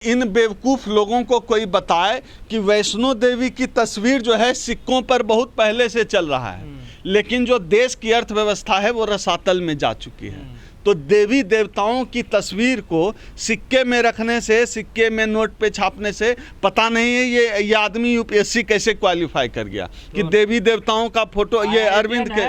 इन बेवकूफ़ लोगों को कोई बताए कि वैष्णो देवी की तस्वीर जो है सिक्कों पर बहुत पहले से चल रहा है, लेकिन जो देश की अर्थव्यवस्था है वो रसातल में जा चुकी है। तो देवी देवताओं की तस्वीर को सिक्के में रखने से, सिक्के में नोट पे छापने से पता नहीं है ये आदमी यूपीएससी कैसे क्वालिफाई कर गया कि देवी देवताओं का फोटो, ये अरविंद के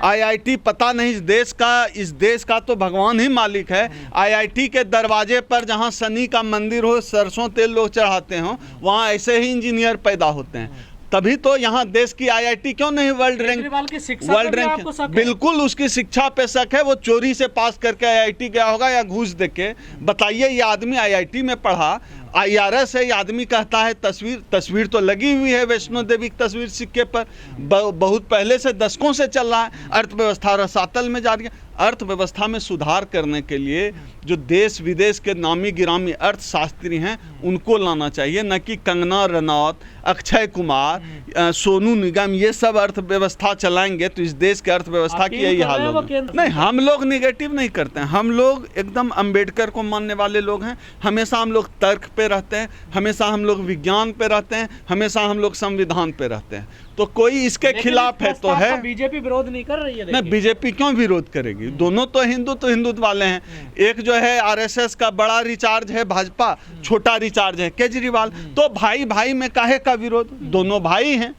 आईआईटी पता नहीं इस देश का तो भगवान ही मालिक है। आईआईटी के दरवाजे पर जहाँ शनि का मंदिर हो, सरसों तेल लोग चढ़ाते हों, वहाँ ऐसे ही इंजीनियर पैदा होते हैं। तभी तो यहाँ देश की आईआईटी क्यों नहीं वर्ल्ड रैंक, बिल्कुल उसकी शिक्षा पे शक है। वो चोरी से पास करके आईआईटी गया होगा या घूस देके। बताइए, ये आदमी आईआईटी में पढ़ा, आईआरएस है, ये आदमी कहता है तस्वीर तो लगी हुई है वैष्णो देवी की तस्वीर सिक्के पर, बहुत पहले से, दशकों से चल रहा है। अर्थव्यवस्था रसातल में जा रही है। अर्थव्यवस्था में सुधार करने के लिए जो देश विदेश के नामी गिरामी अर्थशास्त्री हैं उनको लाना चाहिए, न कि कंगना रनौत, अक्षय कुमार, सोनू निगम ये सब अर्थव्यवस्था चलाएंगे तो इस देश के अर्थव्यवस्था की यही हाल होगी। नहीं, हम लोग निगेटिव नहीं करते हैं, हम लोग एकदम अंबेडकर को मानने वाले लोग हैं। हमेशा हम लोग तर्क पे रहते हैं, हमेशा हम लोग विज्ञान पे रहते हैं, हमेशा हम लोग संविधान पे रहते हैं। तो कोई इसके खिलाफ है तो है। बीजेपी विरोध नहीं कर रही है। नहीं, बीजेपी क्यों विरोध करेगी? दोनों तो हिंदुत्व वाले हैं। एक जो है आरएसएस का बड़ा रिचार्ज है भाजपा, छोटा रिचार्ज है केजरीवाल। तो भाई भाई में काहे का विरोध? दोनों भाई हैं,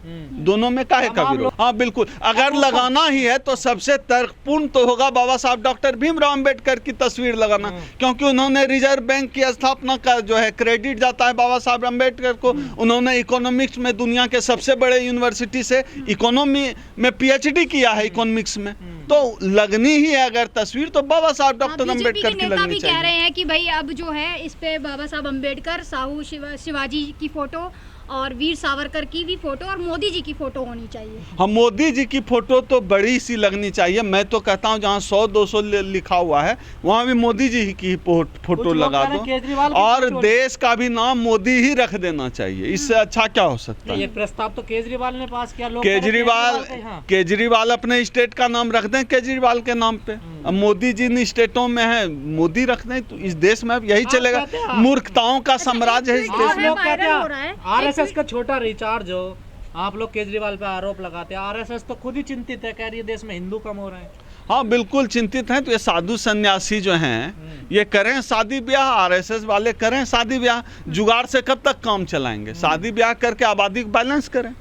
दोनों में काहे का विरोध? हाँ बिल्कुल, अगर लगाना ही है तो सबसे तर्कपूर्ण तो होगा बाबा साहब डॉक्टर भीमराव अंबेडकर की तस्वीर लगाना, क्योंकि उन्होंने रिजर्व बैंक की स्थापना का जो है क्रेडिट जाता है बाबा साहब अंबेडकर को। उन्होंने इकोनॉमिक्स में दुनिया के सबसे बड़े यूनिवर्सिटी से इकोनॉमी में पीएचडी किया है इकोनॉमिक्स में। तो लगनी ही है अगर तस्वीर तो बाबा साहब डॉक्टर अंबेडकर की लगनी चाहिए। कह रहे हैं कि भाई अब जो है इस पे बाबा साहब अंबेडकर, साहू शिवाजी की फोटो और वीर सावरकर की भी फोटो और मोदी जी की फोटो होनी चाहिए। हाँ, मोदी जी की फोटो तो बड़ी सी लगनी चाहिए। मैं तो कहता हूँ जहाँ 100-200 लिखा हुआ है वहाँ भी मोदी जी की फोटो लगा दो और देश का भी नाम मोदी ही रख देना चाहिए। इससे अच्छा क्या हो सकता है? ये प्रस्ताव तो केजरीवाल ने पास किया। केजरीवाल अपने स्टेट का नाम रख दें केजरीवाल के नाम पे। अब मोदी जी इन स्टेटों में है, मोदी रख दें तो इस देश में अब यही चलेगा। मूर्खताओं का साम्राज्य है इस देश में। आरएसएस का छोटा रिचार्ज हो, आप लोग केजरीवाल पे आरोप लगाते हैं। आरएसएस तो खुद ही चिंतित है, कह रही है देश में हिंदू कम हो रहे हैं। हाँ बिल्कुल चिंतित हैं। तो ये साधु सन्यासी जो हैं ये करें शादी ब्याह, आरएसएस वाले करें शादी ब्याह। जुगाड़ से कब तक काम चलाएंगे? शादी ब्याह करके आबादी को बैलेंस करें।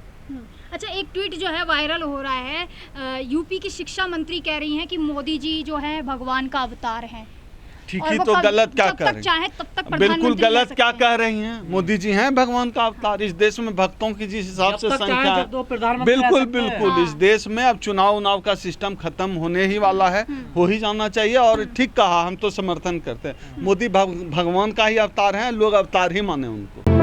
अच्छा, एक ट्वीट जो है वायरल हो रहा है, यूपी की शिक्षा मंत्री कह रही हैं कि मोदी जी जो है भगवान का अवतार हैं। ठीक ही तो गलत क्या कर रही हैं? बिल्कुल गलत क्या कह रही हैं? मोदी जी हैं भगवान का अवतार। इस देश में भक्तों की जिस हिसाब से संख्या है, बिल्कुल इस देश में अब चुनाव का सिस्टम खत्म होने ही वाला है, हो ही जाना चाहिए। और ठीक कहा, हम तो समर्थन करते हैं। मोदी भगवान का ही अवतार है, लोग अवतार ही माने उनको।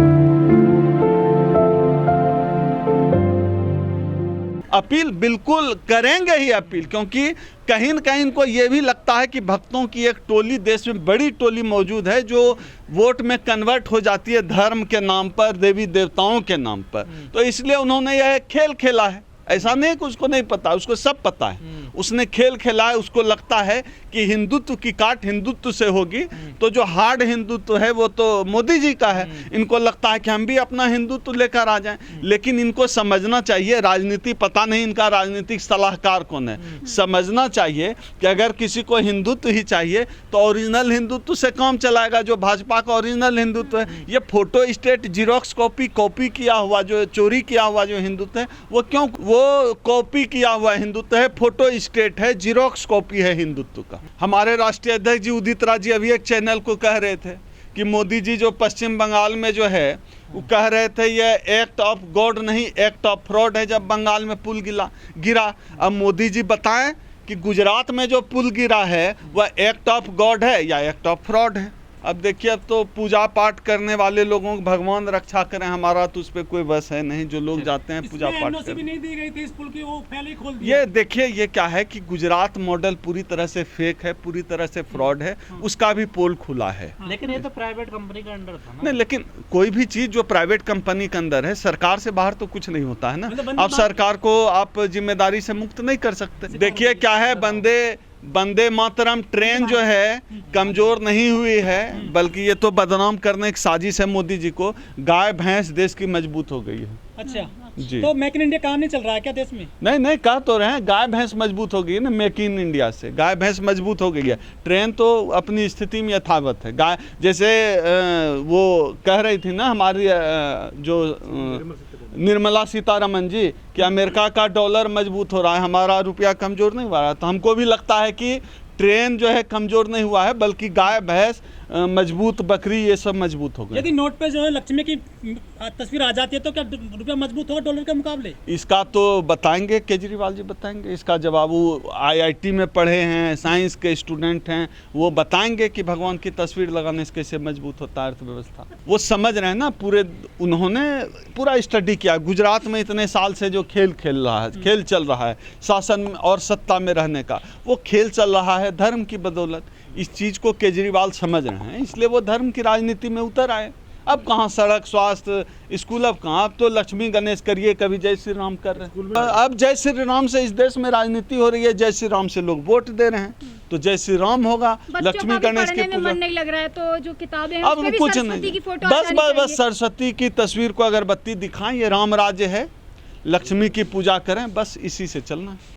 अपील बिल्कुल करेंगे ही अपील, क्योंकि कहीं न कहीं इनको ये भी लगता है कि भक्तों की एक टोली देश में, बड़ी टोली मौजूद है जो वोट में कन्वर्ट हो जाती है धर्म के नाम पर, देवी देवताओं के नाम पर। तो इसलिए उन्होंने यह खेल खेला है। ऐसा नहीं कि उसको नहीं पता, उसको सब पता है। उसने खेल खेला है। उसको लगता है कि हिंदुत्व की काट हिंदुत्व से होगी, तो जो हार्ड हिंदुत्व है वो तो मोदी जी का है। इनको लगता है कि हम भी अपना हिंदुत्व लेकर आ जाएं, लेकिन इनको समझना चाहिए, राजनीति पता नहीं इनका राजनीतिक सलाहकार कौन है। समझना चाहिए कि अगर किसी को हिंदुत्व ही चाहिए तो ओरिजिनल हिंदुत्व से काम चलाएगा, जो भाजपा का ओरिजिनल हिंदुत्व है। ये फोटो स्टेट जीरोक्स कॉपी किया हुआ, जो चोरी किया हुआ जो हिंदुत्व है, वो क्यों? वो कॉपी किया हुआ हिंदुत्व है, फोटो स्टेट है, जीरोक्स कॉपी है हिंदुत्व का। हमारे राष्ट्रीय अध्यक्ष जी उदित राज जी अभी एक चैनल को कह रहे थे कि मोदी जी जो पश्चिम बंगाल में जो है वो कह रहे थे ये एक्ट ऑफ गॉड नहीं, एक्ट ऑफ फ्रॉड है जब बंगाल में पुल गिरा। अब मोदी जी बताएं कि गुजरात में जो पुल गिरा है वह एक्ट ऑफ गॉड है या एक्ट ऑफ फ्रॉड है। अब देखिए, अब तो पूजा पाठ करने वाले लोगों को भगवान रक्षा करें, हमारा तो उस पर कोई बस है नहीं। जो लोग जाते हैं पूजा पाठ करने, भी नहीं दी गई थी इस पुल की, वो पहले ही खोल दिया। ये देखिए, ये क्या है कि गुजरात मॉडल पूरी तरह से फेक है, पूरी तरह से फ्रॉड है। उसका भी पोल खुला है। लेकिन ये तो प्राइवेट कंपनी के अंडर था ना। नहीं, लेकिन कोई भी चीज जो प्राइवेट कंपनी के अंदर है, सरकार से बाहर तो कुछ नहीं होता है ना। अब सरकार को आप जिम्मेदारी से मुक्त नहीं कर सकते। देखिए क्या है, वंदे मातरम ट्रेन जो है कमजोर नहीं हुई है, बल्कि ये तो बदनाम करने की साजिश है मोदी जी को। गाय भैंस देश की मजबूत हो गई है। अच्छा जी। तो मेक इन इंडिया काम नहीं चल रहा है क्या देश में? नहीं नहीं, कह तो रहे हैं गाय भैंस मजबूत हो गई है ना, मेक इन इंडिया से गाय भैंस मजबूत हो गई है। ट्रेन तो अपनी स्थिति में यथावत है। गाय जैसे वो कह रही थी ना हमारी जो निर्मला सीतारमन जी कि अमेरिका का डॉलर मजबूत हो रहा है, हमारा रुपया कमजोर नहीं हुआ है। तो हमको भी लगता है कि ट्रेन जो है कमजोर नहीं हुआ है, बल्कि गाय भैंस मजबूत, बकरी, ये सब मजबूत हो गए। यदि नोट पे जो है लक्ष्मी की तस्वीर आ जाती है तो क्या रुपया मजबूत होगा डॉलर के मुकाबले? इसका तो बताएंगे, केजरीवाल जी बताएंगे इसका जवाब। वो आईआईटी में पढ़े हैं, साइंस के स्टूडेंट हैं, वो बताएंगे कि भगवान की तस्वीर लगाने से कैसे मजबूत होता है अर्थव्यवस्था। वो समझ रहे हैं ना, उन्होंने पूरा स्टडी किया। गुजरात में इतने साल से जो खेल चल रहा है शासन और सत्ता में रहने का, वो खेल चल रहा है धर्म की बदौलत। इस चीज़ को केजरीवाल समझ रहे हैं, इसलिए वो धर्म की राजनीति में उतर आए। अब कहाँ सड़क, स्वास्थ्य, स्कूल, अब कहाँ, अब तो लक्ष्मी गणेश करिए, कभी जय श्री राम कर रहे हैं। अब जय श्री राम से इस देश में राजनीति हो रही है, जय श्री राम से लोग वोट दे रहे हैं, तो जय श्री राम होगा। लक्ष्मी गणेश की पूजा मन नहीं लग रहा है, तो जो किताबें हैं अब उसमें भी कुछ सरस्वती नहीं, की फोटो आनी चाहिए। बस सरस्वती की तस्वीर को अगरबत्ती दिखाएं, ये राम राज्य है, लक्ष्मी की पूजा करें, बस इसी से चलना है।